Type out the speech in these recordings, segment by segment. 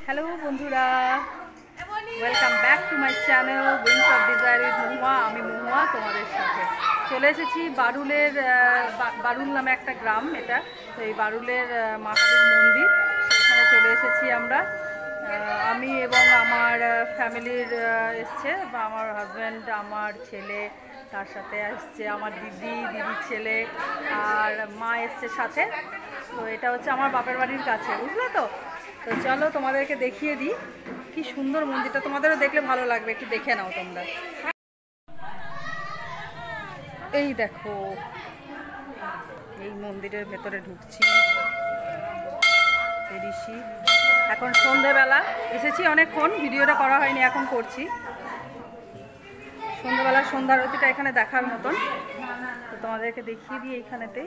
Hello বন্ধুরা, welcome back to my channel wings of desire with Mahua. আমি মহুয়া তোমাদের সাথে চলে এসেছি বারুল নামে একটা গ্রাম এটা। তো এই বারুলের মা কালীর মন্দির, সেখানে চলে এসেছি আমরা। আমি এবং আমার ফ্যামিলির এসছে, বা আমার হাজব্যান্ড, আমার ছেলে, তার সাথে আসছে আমার দিদির ছেলে, আর মা এসছে সাথে। তো এটা হচ্ছে আমার বাপের বাড়ির কাছে, বুঝলে তো। তো চলো তোমাদেরকে দেখিয়ে দিই কি সুন্দর মন্দিরটা, তোমাদেরও দেখলে ভালো লাগবে, একটু দেখে নাও তোমরা। এই দেখো, এই মন্দিরের ভেতরে ঢুকছি, বেরিয়েছি। এখন সন্ধেবেলা এসেছি, অনেকক্ষণ ভিডিওটা করা হয়নি, এখন করছি। সন্ধ্যাবেলা সন্ধ্যা আরতিটা এখানে দেখার মতন। তো তোমাদেরকে দেখিয়ে দিই। এইখানেতে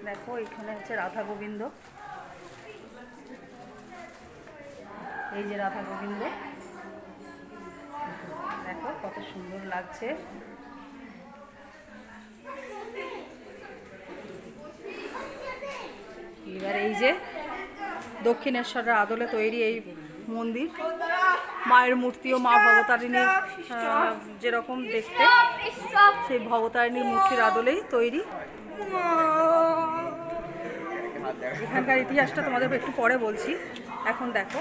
দেখো, এইখানে হচ্ছে রাধা গোবিন্দ, এই যে রাধা গোবিন্দ, দেখো কত সুন্দর লাগছে। এবার এই যে দক্ষিণেশ্বরের আদলে তৈরি এই মন্দির, মায়ের মূর্তিও মা ভবতারিণী যেরকম দেখতে, সেই ভবতারিণীর মূর্তির আদলেই তৈরি। এখানকার ইতিহাসটা তোমাদের একটু পরে বলছি, এখন দেখো।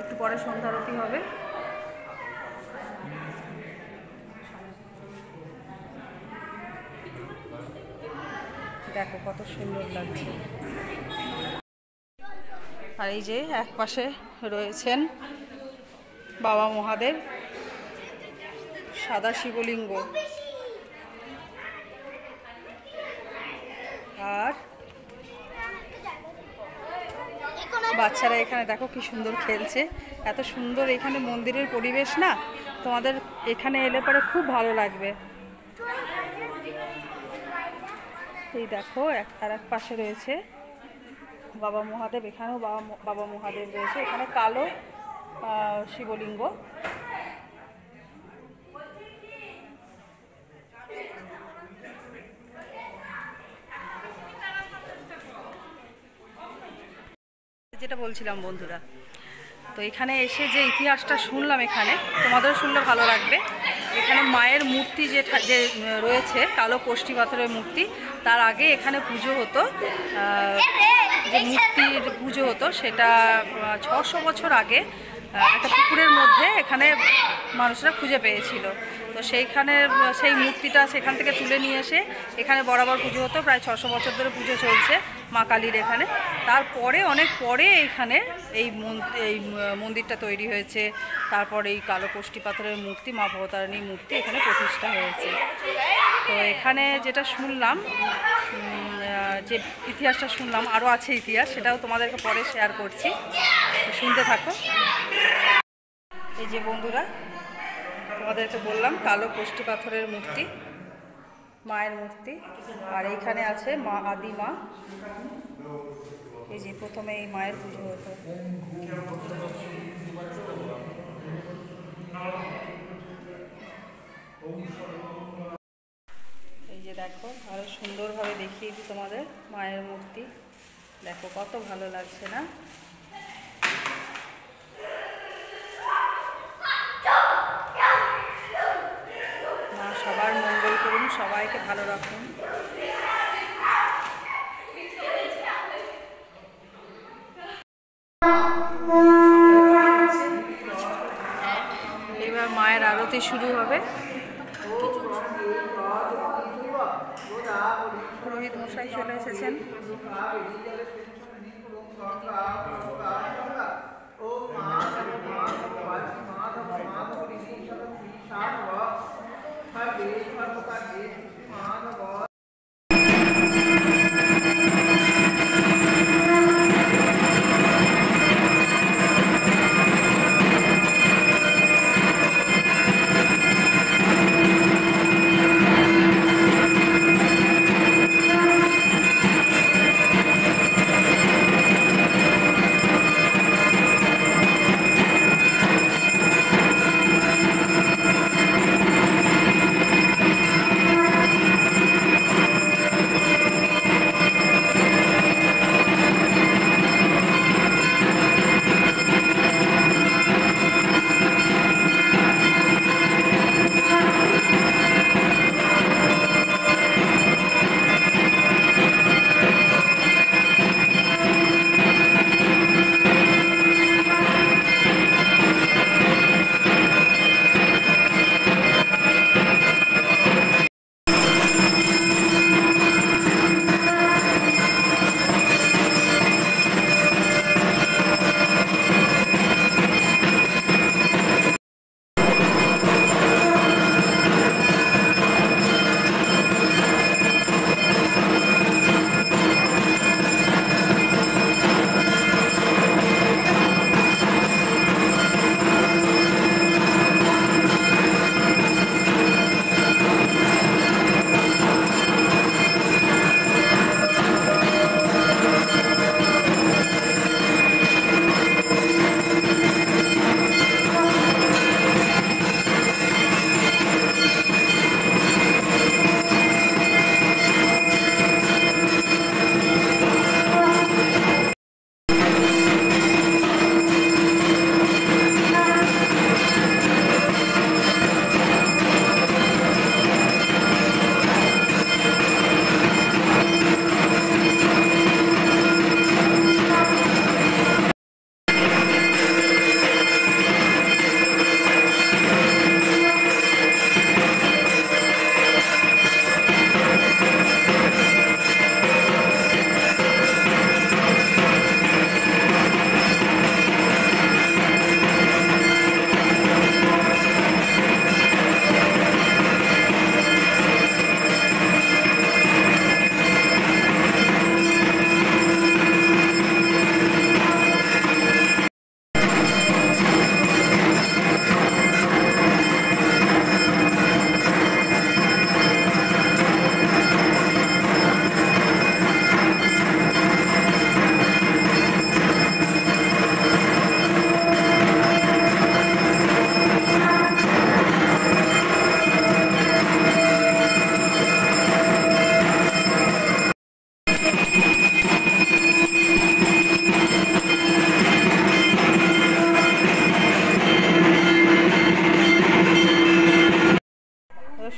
একটু পরে সন্ধ্যা আরতি হবে। দেখো কত সুন্দর লাগছে। আর এই যে এক পাশে রয়েছেন বাবা মহাদেব, সাদা শিবলিঙ্গ, আর বাচ্চারা এখানে দেখো কি সুন্দর খেলছে। এত সুন্দর এখানে মন্দিরের পরিবেশ না, তোমাদের এখানে এলে পরে খুব ভালো লাগবে। এই দেখো আর এক পাশে রয়েছে বাবা মহাদেব, এখানেও বাবা মহাদেব রয়েছে, এখানে কালো শিবলিঙ্গ। যেটা বলছিলাম বন্ধুরা, তো এখানে এসে যে ইতিহাসটা শুনলাম, এখানে তোমাদেরও শুনলে ভালো লাগবে। এখানে মায়ের মূর্তি যে রয়েছে, কালো কোষ্ঠী পাথরের মূর্তি, তার আগে এখানে পুজো হতো, যে মূর্তির পুজো হতো সেটা 600 বছর আগে একটা পুকুরের মধ্যে এখানে মানুষরা খুঁজে পেয়েছিল। তো সেই মূর্তিটা সেখান থেকে তুলে নিয়ে এসে এখানে বরাবর পুজো হতো, প্রায় 600 বছর ধরে পুজো চলছে মা কালীর এখানে। তারপরে অনেক পরে এইখানে এই মন্দিরটা তৈরি হয়েছে। তারপর এই কালো কোষ্ঠী পাথরের মূর্তি, মা ভবতারিণীর মূর্তি এখানে প্রতিষ্ঠা হয়েছে। তো এখানে যেটা শুনলাম, যে ইতিহাসটা শুনলাম, আরও আছে ইতিহাস, সেটাও তোমাদেরকে পরে শেয়ার করছি, শুনতে থাকো। এই যে বন্ধুরা, তোমাদেরকে বললাম কালো কোষ্ঠী পাথরের মূর্তি, মায়ের মূর্তি, আর এইখানে আছে মা আদি মা। এই যে প্রথমে এই মায়ের পুজো হতো। এই যে দেখো, আরো সুন্দরভাবে দেখিয়ে দিই তোমাদের মায়ের মূর্তি, দেখো কত ভালো লাগছে না। মা সবার মঙ্গল করুন, সবাইকে ভালো রাখুন। এবার মায়ের আরতি শুরু হবে। পুরোহিত মশাই চলে এসেছেন।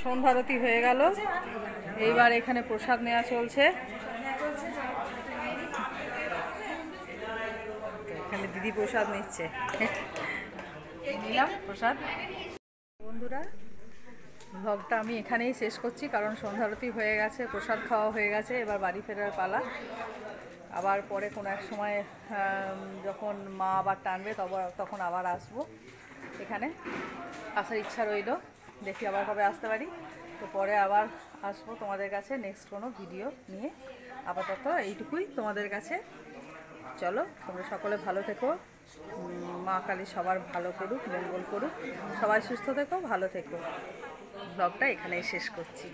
সন্ধ্যারতি হয়ে গেল, এইবার এখানে প্রসাদ নেওয়া চলছে। এখানে দিদি প্রসাদ নিচ্ছে, নিলাম প্রসাদ। বন্ধুরা, ব্লগটা আমি এখানেই শেষ করছি, কারণ সন্ধ্যারতি হয়ে গেছে, প্রসাদ খাওয়া হয়ে গেছে, এবার বাড়ি ফেরার পালা। আবার পরে কোনো এক সময় যখন মা আবার টানবে তখন আবার আসবো এখানে, আসার ইচ্ছা রইল, দেখি আবার কবে আসতে পারি। তো পরে আবার আসবো তোমাদের কাছে নেক্সট কোনো ভিডিও নিয়ে। আপাতত এইটুকুই তোমাদের কাছে। চলো, তোমরা সকলে ভালো থেকো, মা কালী সবার ভালো করুক, মঙ্গল করুক, সবাই সুস্থ থেকো, ভালো থেকো। ব্লগটা এখানেই শেষ করছি।